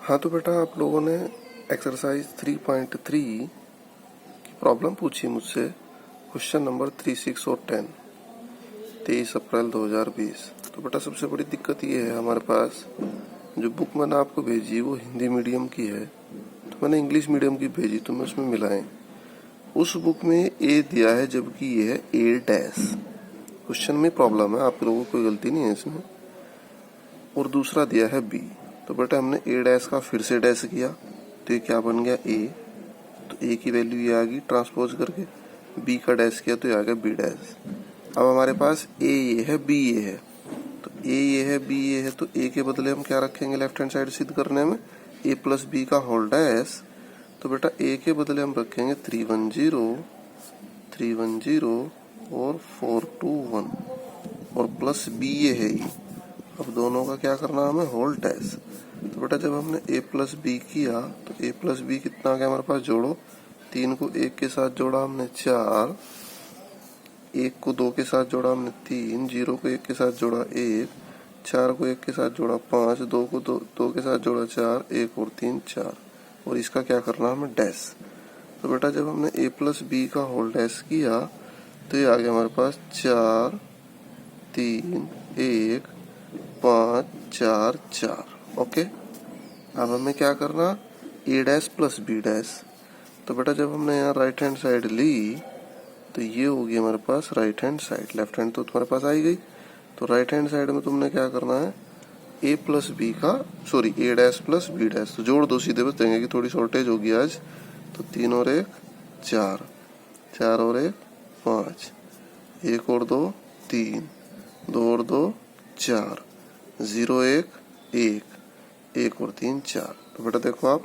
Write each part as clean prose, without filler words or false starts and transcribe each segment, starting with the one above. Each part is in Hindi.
हाँ तो बेटा आप लोगों ने एक्सरसाइज 3.3 की प्रॉब्लम पूछी मुझसे। क्वेश्चन नंबर 36 और 10, 23 अप्रैल 2020। तो बेटा सबसे बड़ी दिक्कत ये है हमारे पास, जो बुक मैंने आपको भेजी वो हिंदी मीडियम की है, तो मैंने इंग्लिश मीडियम की भेजी, तो मैं उसमें मिलाएं। उस बुक में ए दिया है जबकि ये है ए डैश। क्वेश्चन में प्रॉब्लम है, आप लोगों को कोई गलती नहीं है इसमें। और दूसरा दिया है बी। तो बेटा हमने ए डैश का फिर से डैश किया, तो ये क्या बन गया ए, तो ए की वैल्यू ये आ गई ट्रांसपोज करके। बी का डैश किया तो ये आ गया बी डैश। अब हमारे पास ए ये है बी ये है, तो ए ये है बी ये है, तो ए के बदले हम क्या रखेंगे लेफ्ट हैंड साइड सिद्ध करने में, ए प्लस बी का होल डैश। तो बेटा ए के बदले हम रखेंगे 310 और 421 और प्लस बी ये है ये। अब दोनों का क्या करना हमें, होल डैश। तो बेटा जब हमने a प्लस बी किया तो a प्लस बी कितना आ गया हमारे पास, जोड़ो। 3 को 1 के साथ जोड़ा हमने 4, 1 को 2 के साथ जोड़ा हमने 3, 0 को 1 के साथ जोड़ा 1, 4 को 1 के साथ जोड़ा 5, 2 को 2 के साथ जोड़ा 4, 1 और 3 4, और इसका क्या करना हमें, डैश। तो बेटा जब हमने a प्लस बी का होल डैश किया तो ये आ गया हमारे पास 4 3 1 5 4 4। ओके, अब हमें क्या करना, ए डैश प्लस बी डैश। तो बेटा जब हमने यहाँ राइट हैंड साइड ली तो ये होगी हमारे पास right hand side, left hand तो तुम्हारे पास आई गई। तो राइट हैंड साइड में तुमने क्या करना है, ए प्लस बी का ए डैश प्लस बी डैश, तो जोड़ दो सीधे, बस देंगे कि थोड़ी शॉर्टेज होगी आज। तो 3 और 1 4, 4 और 1 5, 1 और 2 3, 2 और 2 4, 0 1 1, 1 और 3 4। तो बेटा देखो आप,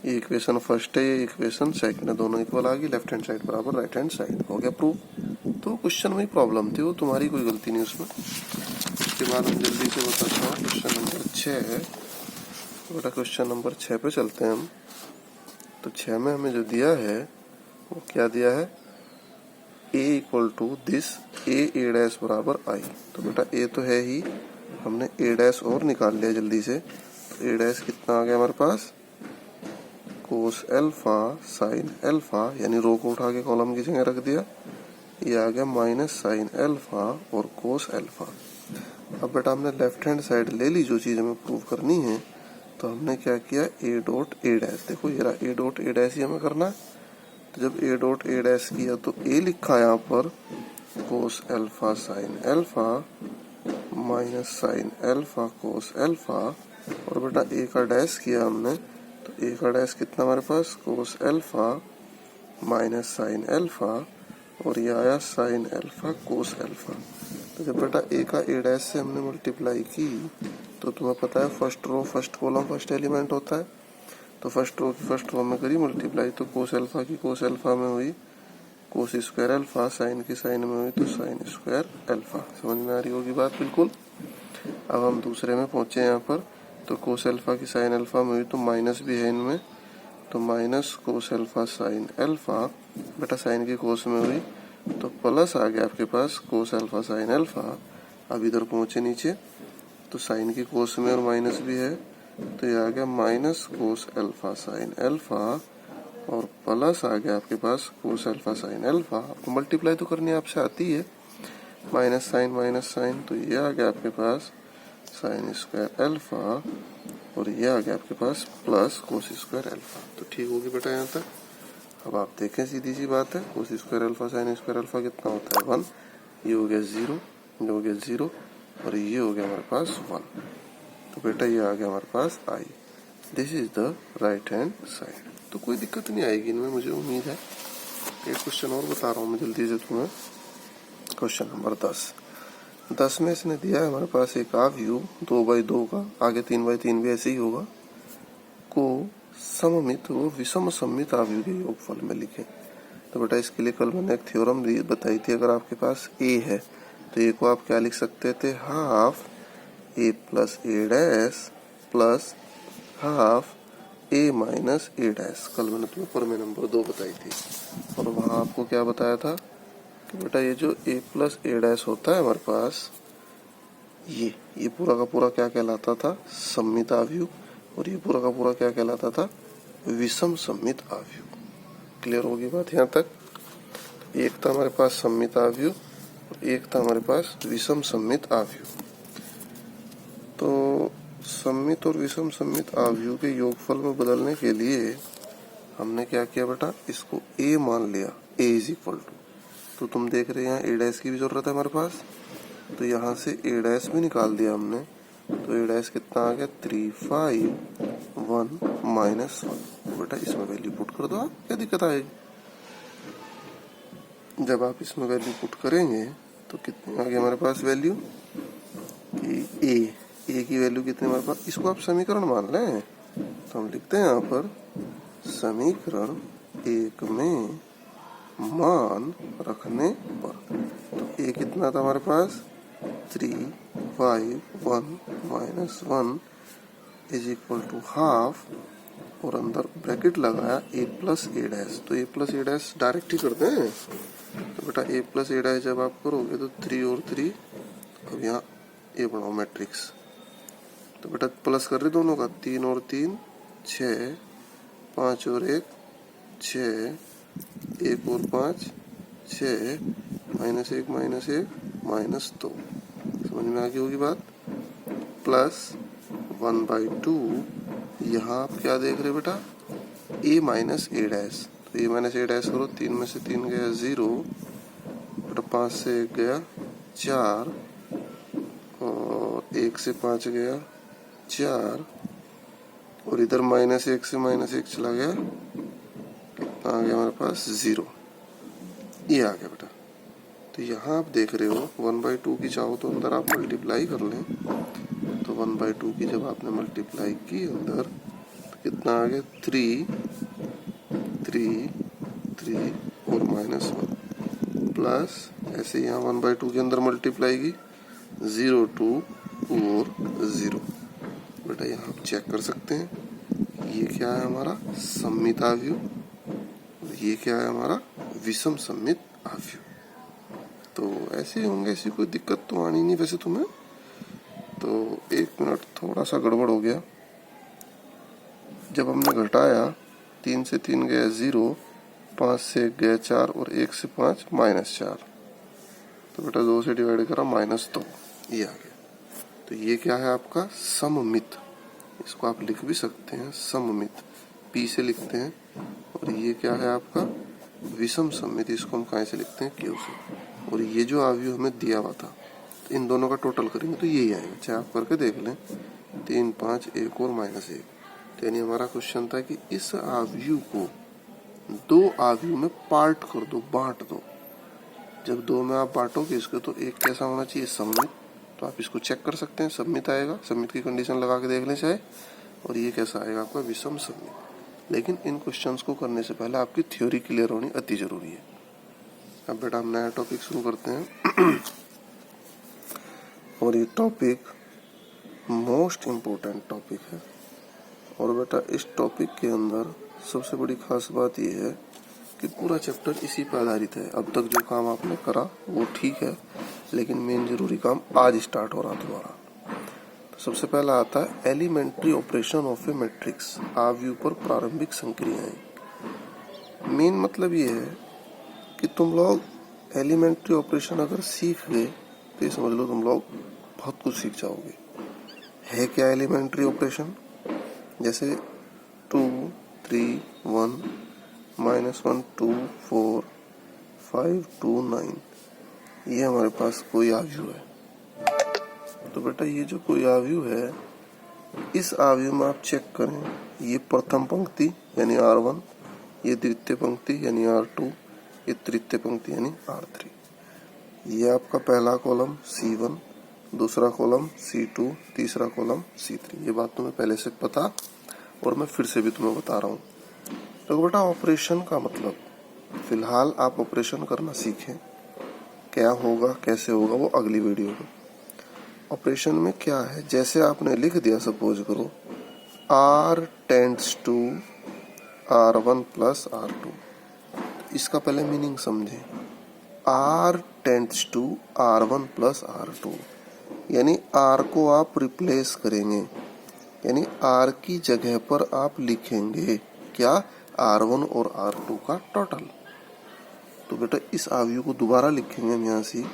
ये इक्वेशन फर्स्ट है, ये इक्वेशन सेकंड है, दोनों इक्वल आ गई, लेफ्ट हैंड साइड बराबर राइट हैंड साइड, हो गया प्रूफ। तो क्वेश्चन में ही प्रॉब्लम थी, वो तुम्हारी कोई गलती नहीं उसमें। उसके बाद हम जल्दी से बताता हूँ क्वेश्चन नंबर 6 है। तो बेटा क्वेश्चन नंबर 6 पे चलते हैं हम। तो 6 में हमें जो दिया है वो क्या दिया है, a equal to this A dash बराबर आई। तो बेटा a तो है ही, हमने a डैश और निकाल लिया जल्दी से। तो a डैश कितना आ गया हमारे पास, कोस अल्फा साइन अल्फा, यानी रो को उठा के कॉलम की जगह रख दिया, ये आ गया माइनस साइन अल्फा और कोस अल्फा। अब बेटा हमने लेफ्ट हैंड साइड ले ली, जो चीज हमें प्रूव करनी है, तो हमने क्या किया, ए डॉट ए डैश, देखो ये रहा ए डॉट ए डैश ही हमें करना है। तो जब ए डॉट ए डैश किया तो ए लिखा यहाँ पर cos alpha sine alpha minus sine alpha cos alpha, और बेटा ए का डैश किया हमने, तो ए का डैश कितना हमारे पास, cos alpha minus sine alpha, और ये आया साइन अल्फा कोस अल्फा। तो जब बेटा ए का ए डैश से हमने मल्टीप्लाई की, तो तुम्हें पता है first row first column first element होता है, तो फर्स्ट रो की फर्स्ट रो में करी मल्टीप्लाई, तो कोस अल्फा की कोस अल्फा में हुई कोस स्क्वायर अल्फा, साइन की साइन में हुई तो साइन स्क्वायर अल्फा। समझ में आ रही होगी बात बिल्कुल। अब हम दूसरे में पहुंचे यहाँ पर, तो कोस अल्फा की साइन अल्फा में हुई, तो माइनस भी है इनमें, तो minus cos alpha sine alpha, बेटा साइन की कोस में हुई, तो प्लस आ गया आपके पास कोस अल्फा साइन अल्फा। अब इधर पहुंचे नीचे, तो साइन की कोस में और माइनस भी है, तो ये आ गया minus cos alpha sign alpha, और प्लस आ गया आपके पास कोस अल्फा साइन अल्फा। आपको मल्टीप्लाई तो करनी आपसे आती है, माइनस साइन, तो ये आ गया आपके पास साइन स्क्वायर अल्फा, और ये आ गया आपके पास प्लस कोस स्क्वायर अल्फा। तो ठीक होगी बेटा यहाँ तक। अब आप देखें, सीधी सी बात है, cos square alpha sine square alpha कितना होता है 1, ये हो गया 0, ये हो गया 0, और ये हो गया हमारे पास 1। तो बेटा ये आ गया हमारे पास आई। This is the right hand side. तो कोई दिक्कत नहीं आएगी इनमें, मुझे उम्मीद है। एक क्वेश्चन और बता रहा हूँ मैं जल्दी से तुम्हें, क्वेश्चन नंबर 10 में इसने दिया है हमारे पास एक आव्यूह 2x2 का, आगे 3x3 भी ऐसे ही होगा, को सममित व विषम सममित आव्यूह के योगफल में लिखें। तो बेटा इसके लिए कल मैंने एक थ्योरम बताई थी, अगर आपके पास a है तो a को आप क्या लिख सकते थे, half a plus A dash plus half a minus A dash. कल मैंने तुम्हें प्रमेय नंबर 2 बताई थी, और वहां आपको क्या बताया था कि बेटा ये जो a प्लस ए डैश होता है हमारे पास, ये पूरा का पूरा क्या कहलाता था, सममित आव्यूह, और ये पूरा का पूरा क्या कहलाता था, विषम सममित आव्यूह। क्लियर होगी बात यहाँ तक। एक था हमारे पास सममित आव्यूह और एक था हमारे पास विषम सममित आव्यूह। तो सममित और विषम सममित आव्यूह के योगफल में बदलने के लिए हमने क्या किया बेटा, इसको a मान लिया, a इज इक्वल टू, तो तुम देख रहे हैं यहाँ a डैश की भी जरूरत है हमारे पास, तो यहाँ से a डैश भी निकाल दिया हमने। तो a डैश कितना आ गया, 3 5 1 -1। बेटा इसमें वैल्यू पुट कर दो आप, क्या दिक्कत आएगी। जब आप इसमें वैल्यू पुट करेंगे तो कितनी आ गई हमारे पास वैल्यू, कि a की वैल्यू कितनी हमारे पास, इसको आप समीकरण मान लें। तो हम लिखते हैं यहाँ पर समीकरण 1 में मान रखने पर, तो a कितना था हमारे पास, 3 5 1 -1 इज इक्वल टू हाफ, और अंदर ब्रैकेट लगाया a प्लस a डैश। तो a plus a dash direct ही करते हैं। तो बेटा a प्लस a डैश जब आप करोगे तो 3 और 3, अब यहाँ a बनाओ मैट्रिक्स, तो बेटा प्लस कर रहे दोनों का, 3 और 3 6, 5 और 1 6, 1 और 5 6, -1 -2। समझ में आ गई होगी बात। प्लस 1/2, यहाँ आप क्या देख रहे हो बेटा, a माइनस a डैश। तो a माइनस a डैश करो, 3 में से 3 गया 0, बेटा 5 से 1 गया 4, और 1 से 5 गया 4, और इधर -1 से -1 चला गया, कितना आ गया हमारे पास 0, ये आ गया बेटा। तो यहाँ आप देख रहे हो 1/2 की चाहो तो अंदर आप मल्टीप्लाई कर लें, तो 1/2 की जब आपने मल्टीप्लाई की अंदर, तो कितना आ गया 3 और -1, प्लस ऐसे यहाँ 1/2 के अंदर मल्टीप्लाई की 0 2 और 0। बेटा यहाँ आप चेक कर सकते हैं, ये क्या है हमारा सममित आव्यूह, ये क्या है हमारा विषम सममित आव्यूह। तो ऐसे होंगे, ऐसी कोई दिक्कत तो आनी नहीं वैसे तुम्हें। तो 1 मिनट थोड़ा सा गड़बड़ हो गया, जब हमने घटाया 3 से 3 गया 0, 5 से 1 गया 4, और 1 से 5 -4, तो बेटा 2 से डिवाइड करा -2, ये आ गया। तो ये क्या है आपका सममित, इसको आप लिख भी सकते हैं सममित, P से लिखते हैं। और ये क्या है आपका विषम सममित, इसको हम कहाँ से लिखते हैं, Q से। और ये जो आव्यूह हमें दिया हुआ था, तो इन दोनों का टोटल करेंगे तो यही आएगा, चाहे आप करके देख लें, 3 5 1 और -1। तो यानी हमारा क्वेश्चन था कि इस आव्यूह को 2 आव्यूह में पार्ट कर दो, बांट दो। जब 2 में आप बांटोगे इसको, तो एक कैसा होना चाहिए, सममित। तो आप इसको चेक कर सकते हैं, सममित आएगा, सममित की कंडीशन लगा के देख लें चाहे। और ये कैसा आएगा आपका विषम सममित। लेकिन इन क्वेश्चंस को करने से पहले आपकी थ्योरी क्लियर होनी अति जरूरी है। अब बेटा हम नया टॉपिक शुरू करते हैं और ये टॉपिक मोस्ट इम्पोर्टेंट टॉपिक है। और बेटा इस टॉपिक के अंदर सबसे बड़ी खास बात ये है कि पूरा चैप्टर इसी पर आधारित है। अब तक जो काम आपने करा वो ठीक है, लेकिन मेन जरूरी काम आज स्टार्ट हो रहा तुम्हारा। तो सबसे पहला आता है elementary operation of a matrix, आव्यूह पर प्रारंभिक संक्रियाएं। मेन मतलब ये है कि तुम लोग एलिमेंट्री ऑपरेशन अगर सीख गए तो ये समझ लो तुम लोग बहुत कुछ सीख जाओगे। है क्या एलिमेंट्री ऑपरेशन, जैसे 2 3 1 -1 2 4 5 2 9, ये हमारे पास कोई आव्यूह है। तो बेटा ये जो कोई आव्यूह है, इस आव्यूह में आप चेक करें, ये प्रथम पंक्ति यानी R1, ये द्वितीय पंक्ति यानी R2, ये तृतीय पंक्ति यानी R3। ये आपका पहला कॉलम C1, दूसरा कॉलम C2, तीसरा कॉलम C3। ये बात तुम्हें पहले से पता, और मैं फिर से भी तुम्हें बता रहा हूँ। तो बेटा ऑपरेशन का मतलब, फिलहाल आप ऑपरेशन करना सीखें, क्या होगा कैसे होगा वो अगली वीडियो में। ऑपरेशन में क्या है, जैसे आपने लिख दिया, सपोज करो R tends to R1 plus R2, इसका पहले मीनिंग समझें। R tends to R1 plus R2 यानी R को आप रिप्लेस करेंगे, यानी R की जगह पर आप लिखेंगे क्या, R1 और R2 का टोटल। तो बेटा इस आव्यूह को दोबारा लिखेंगे हम यहाँ से,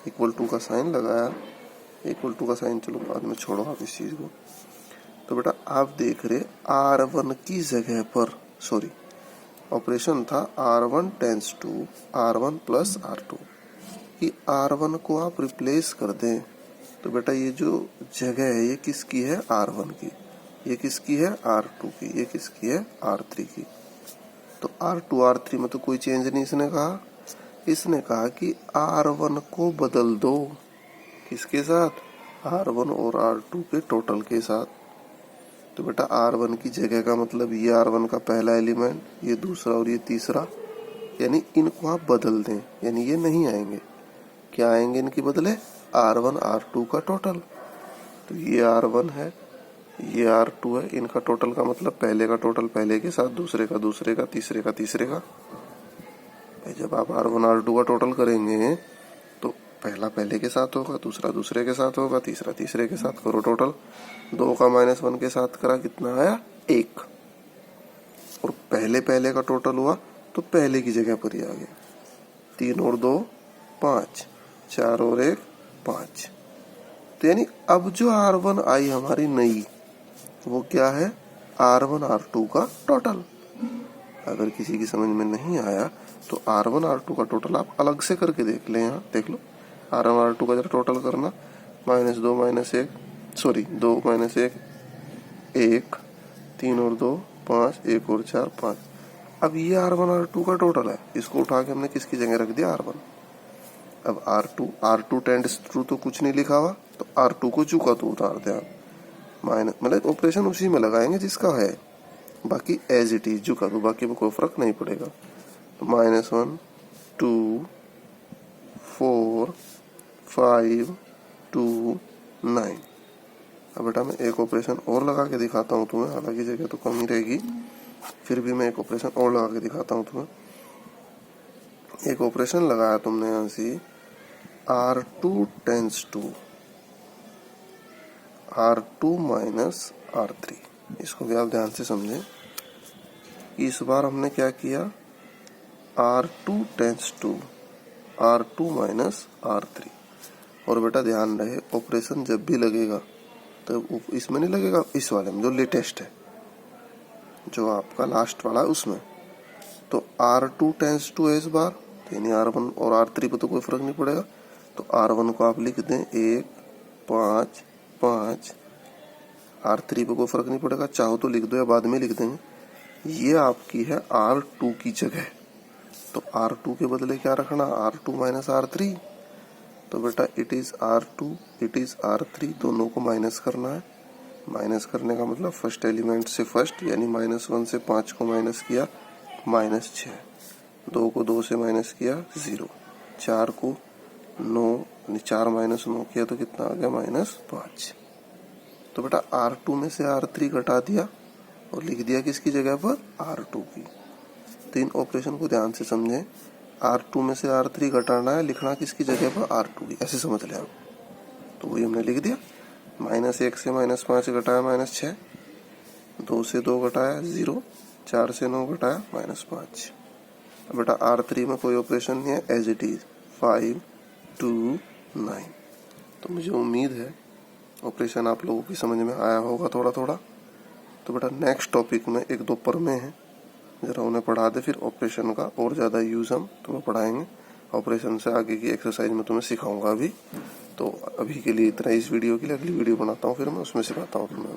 इक्वल टू का साइन लगाया, इक्वल टू का साइन चलो बाद में छोड़ो आप इस चीज को। तो बेटा आप देख रहे R1 की जगह पर, सॉरी ऑपरेशन था R1 tense to R1 plus R2, कि R1 को आप रिप्लेस कर दें। तो बेटा ये जो जगह है ये किसकी है, R1 की, ये किसकी है, R2 की, ये किसकी है, R3 की। तो R2 R3 में तो कोई चेंज नहीं इसने कहा, इसने कहा कि R1 को बदल दो, किसके साथ, R1 और R2 के टोटल के साथ। तो बेटा R1 की जगह का मतलब ये R1 का पहला एलिमेंट, ये दूसरा और ये तीसरा, यानी इनको आप बदल दें, यानी ये नहीं आएंगे, क्या आएंगे इनके बदले, R1 R2 का टोटल। तो ये R1 है, ये R2 है, इनका टोटल का मतलब पहले का टोटल पहले के साथ, दूसरे का दूसरे का, तीसरे का तीसरे का। भाई जब आप R1 R2 का टोटल करेंगे तो पहला पहले के साथ होगा, दूसरा दूसरे के साथ होगा, तीसरा तीसरे के साथ, करो टोटल। 2 का -1 के साथ करा, कितना आया, 1। और पहले पहले का टोटल हुआ तो पहले की जगह पर ही आ गया, 3 और 2 5, 4 और 1 5। तो यानी अब जो R1 आई हमारी नई, वो क्या है, R1 R2 का टोटल। अगर किसी की समझ में नहीं आया तो R1 R2 का टोटल आप अलग से करके देख लें, यहाँ देख लो R1 R2 का जरा टोटल करना, -2 -1, सॉरी 2 -1 1, 3 और 2 5, 1 और 4 5। अब ये R1 R2 का टोटल है, इसको उठा के हमने किसकी जगह रख दिया, R1। अब R2 टेंड्स टू तो कुछ नहीं लिखा हुआ, तो R2 को चूका तो उतार दे आप, माइनस मतलब ऑपरेशन उसी में लगाएंगे जिसका है, बाकी एज इट इज जो करो, बाकी में कोई फर्क नहीं पड़ेगा। तो -1 2 4 5 2 9। अब बेटा मैं एक ऑपरेशन और लगा के दिखाता हूँ तुम्हें, हालांकि जगह तो कम ही रहेगी, फिर भी मैं एक ऑपरेशन और लगा के दिखाता हूँ तुम्हें। एक ऑपरेशन लगाया तुमने यहाँ से, R2 tense to R2 minus R3, इसको भी आप ध्यान से समझें। इस बार हमने क्या किया, R2 tense to R2 minus R3। और बेटा ध्यान रहे ऑपरेशन जब भी लगेगा तो इसमें नहीं लगेगा, इस वाले में जो लेटेस्ट है, जो आपका लास्ट वाला है उसमें। तो R2 टेंस टू है इस बार, तो यानी R1 और R3 पे तो कोई फर्क नहीं पड़ेगा। तो R1 को आप लिख दें 1 5 5, R3 पे कोई फर्क नहीं पड़ेगा, चाहो तो लिख दो या बाद में लिख देंगे। ये आपकी है R2 की जगह, तो R2 के बदले क्या रखना, R2 माइनस R3। तो बेटा it is R2 it is R3, दोनों को माइनस करना है। माइनस करने का मतलब फर्स्ट एलिमेंट से फर्स्ट, यानी -1 से 5 को माइनस किया -6, 2 को 2 से माइनस किया 0, 4 को 9, 4 -9 किया तो कितना आ गया, -5। तो बेटा R2 में से R3 घटा दिया और लिख दिया किसकी जगह पर, R2 की। तो इन ऑपरेशन को ध्यान से समझें, R2 में से R3 घटाना है, लिखना किसकी जगह पर, R2 की, ऐसे समझ लें आप। तो वही हमने लिख दिया, -1 से -5 घटाया -6, 2 से 2 घटाया 0, 4 से 9 घटाया -5। अब बेटा R3 में कोई ऑपरेशन नहीं है, एज इट इज 5 2 9। तो मुझे उम्मीद है ऑपरेशन आप लोगों की समझ में आया होगा थोड़ा थोड़ा। तो बेटा नेक्स्ट टॉपिक में 1-2 प्रमेय हैं, जरा उन्हें पढ़ा दे, फिर ऑपरेशन का और ज़्यादा यूज़ हम तुम्हें पढ़ाएंगे। ऑपरेशन से आगे की एक्सरसाइज में तुम्हें सिखाऊंगा अभी। तो अभी के लिए इतना, इस वीडियो के लिए अगली वीडियो बनाता हूँ, फिर मैं उसमें सिखाता हूँ तुम्हें।